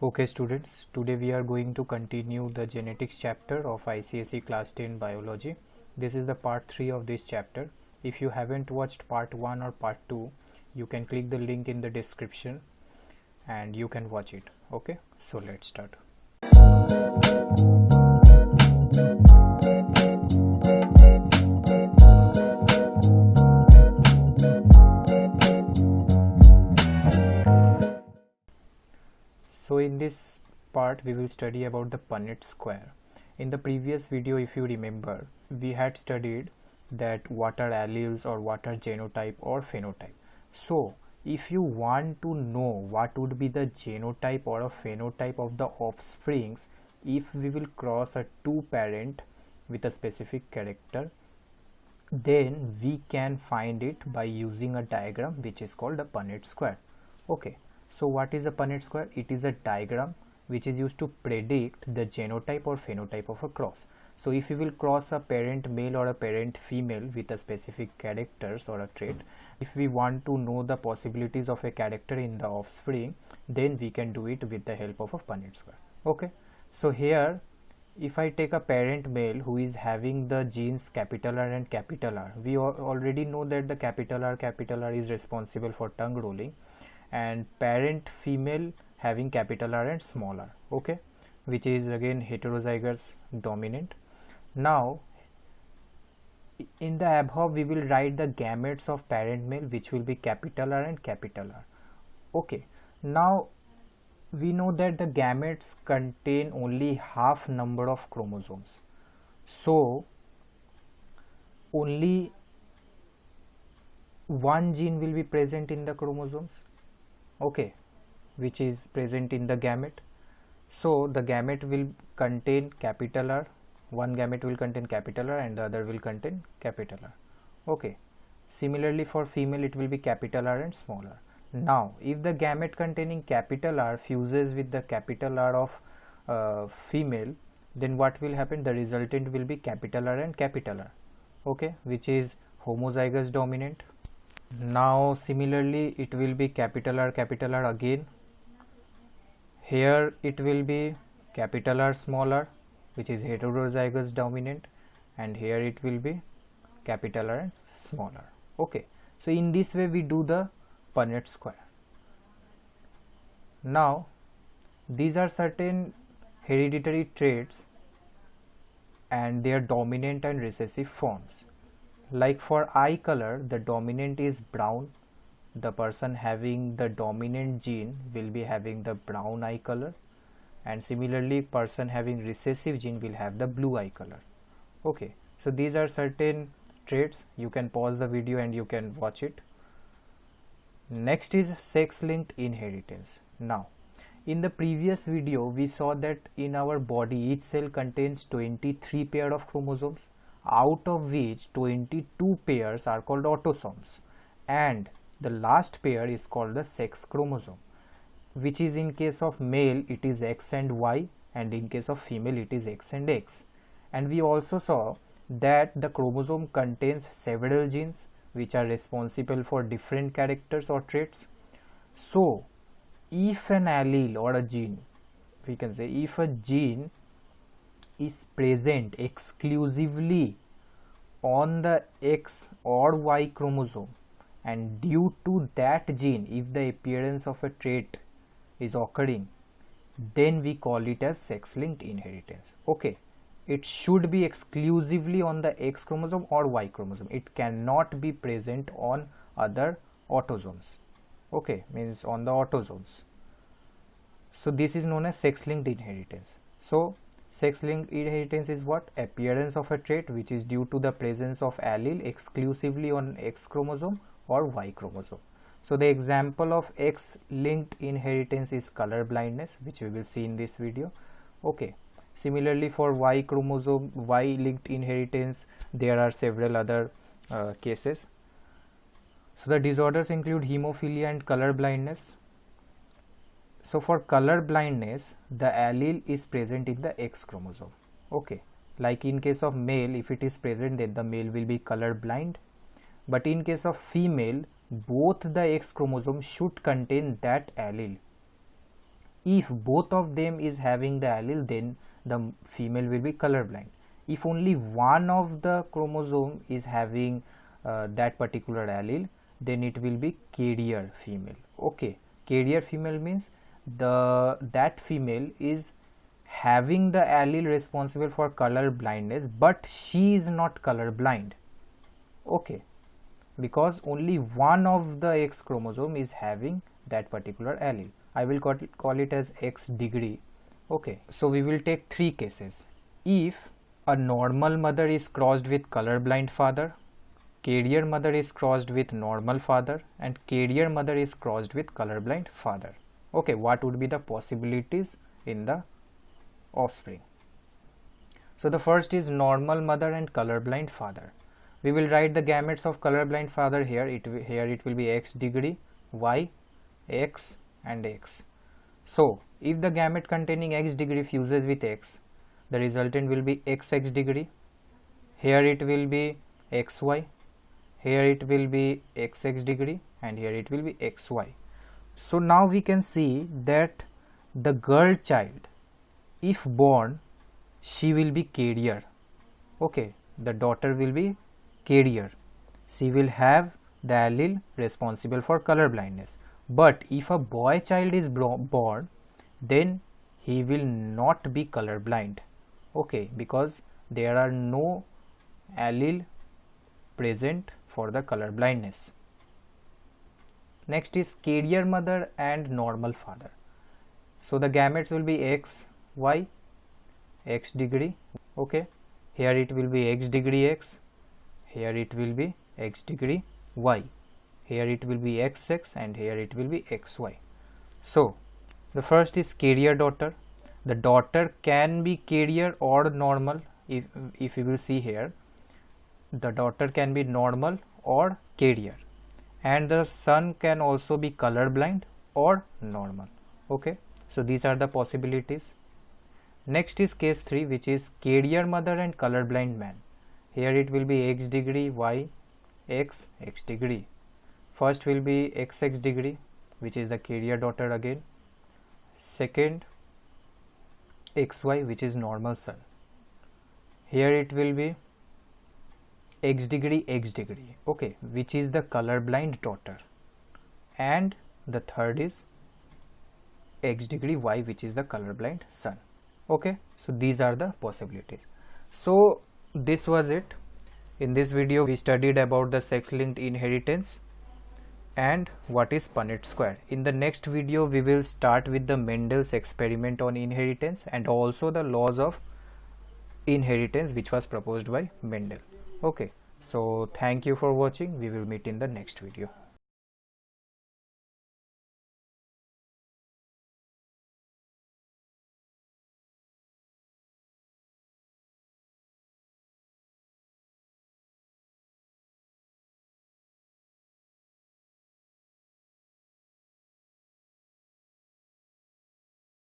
Okay students, today we are going to continue the genetics chapter of ICSE class 10 biology. This is the part 3 of this chapter. If you haven't watched part 1 or part 2, you can click the link in the description and you can watch it. Okay, so let's start. So in this part we will study about the Punnett square. In the previous video, if you remember, we had studied that what are alleles or what are genotype or phenotype. So if you want to know what would be the genotype or a phenotype of the offsprings if we will cross a two parent with a specific character, then we can find it by using a diagram which is called a Punnett square. Okay, so what is a Punnett square? It is a diagram which is used to predict the genotype or phenotype of a cross. So if we will cross a parent male or a parent female with a specific characters or a trait, if we want to know the possibilities of a character in the offspring, then we can do it with the help of a Punnett square. Okay, so here if I take a parent male who is having the genes capital R and capital R, we already know that the capital R is responsible for tongue rolling, and parent female having capital R and small r, okay, which is again heterozygous dominant. Now in the above we will write the gametes of parent male which will be capital R and capital R. Okay, now we know that the gametes contain only half number of chromosomes, so only one gene will be present in the chromosomes, okay, which is present in the gamete. So the gamete will contain capital R, one gamete will contain capital R and the other will contain capital R. Okay, similarly for female it will be capital R and small r. Now if the gamete containing capital R fuses with the capital R of female, then what will happen? The resultant will be capital R and capital R, okay, which is homozygous dominant. Now similarly it will be capital R again. Here it will be capital R small r, which is heterozygous dominant, and here it will be capital R and small r. Okay, so in this way we do the Punnett square. Now these are certain hereditary traits and their dominant and recessive forms. Like for eye color, the dominant is brown. The person having the dominant gene will be having the brown eye color, and similarly person having recessive gene will have the blue eye color. Okay, so these are certain traits. You can pause the video and you can watch it. Next is sex-linked inheritance. Now in the previous video we saw that in our body each cell contains 23 pair of chromosomes, out of which 22 pairs are called autosomes and the last pair is called the sex chromosome, which is in case of male it is X and Y and in case of female it is X and X. And we also saw that the chromosome contains several genes which are responsible for different characters or traits. So if an allele or a gene, we can say if a gene is present exclusively on the X or Y chromosome, and due to that gene if the appearance of a trait is occurring, then we call it as sex-linked inheritance. Okay, it should be exclusively on the X chromosome or Y chromosome. It cannot be present on other autosomes. Okay, means on the autosomes. So this is known as sex-linked inheritance. So sex-linked inheritance is what? Appearance of a trait which is due to the presence of allele exclusively on X chromosome or Y chromosome. So the example of X-linked inheritance is color blindness, which we will see in this video. Okay, similarly for Y chromosome, Y-linked inheritance, there are several other cases. So the disorders include hemophilia and color blindness. So for color blindness, the allele is present in the X chromosome. Okay, like in case of male, if it is present, then the male will be color blind. But in case of female, both the X chromosome should contain that allele. If both of them is having the allele, then the female will be colorblind. If only one of the chromosome is having that particular allele, then it will be carrier female. Okay, carrier female means that female is having the allele responsible for color blindness, but she is not color blind. Okay, because only one of the X chromosome is having that particular allele. I will call it as X degree. Okay, so we will take three cases. If a normal mother is crossed with colorblind father, carrier mother is crossed with normal father, and carrier mother is crossed with colorblind father. Okay, what would be the possibilities in the offspring? So the first is normal mother and colorblind father. We will write the gametes of colorblind father here. Here it will be X degree, Y, X and X. So if the gamete containing X degree fuses with X, the resultant will be XX degree. Here it will be XY. Here it will be XX degree, and here it will be XY. So now we can see that the girl child, if born, she will be carrier. Okay, the daughter will be carrier. She will have the allele responsible for color blindness. But if a boy child is born, then he will not be color blind. Okay, because there are no allele present for the color blindness. Next is carrier mother and normal father. So the gametes will be X, Y, X degree. Okay, here it will be X degree X, here it will be X degree Y, here it will be XX, and here it will be XY. So the first is carrier daughter. The daughter can be carrier or normal. If you will see here, the daughter can be normal or carrier, and the son can also be colorblind or normal. Okay, so these are the possibilities. Next is case 3, which is carrier mother and colorblind man. Here it will be X degree, Y, X, X degree. First will be XX degree, which is the carrier daughter again. Second, XY, which is normal son. Here it will be X degree, X degree. Okay, which is the colorblind daughter. And the third is X degree Y, which is the colorblind son. Okay, so these are the possibilities. So this was it. In this video we studied about the sex linked inheritance and what is Punnett square. In the next video we will start with the Mendel's experiment on inheritance and also the laws of inheritance which was proposed by Mendel. Okay, so thank you for watching. We will meet in the next video.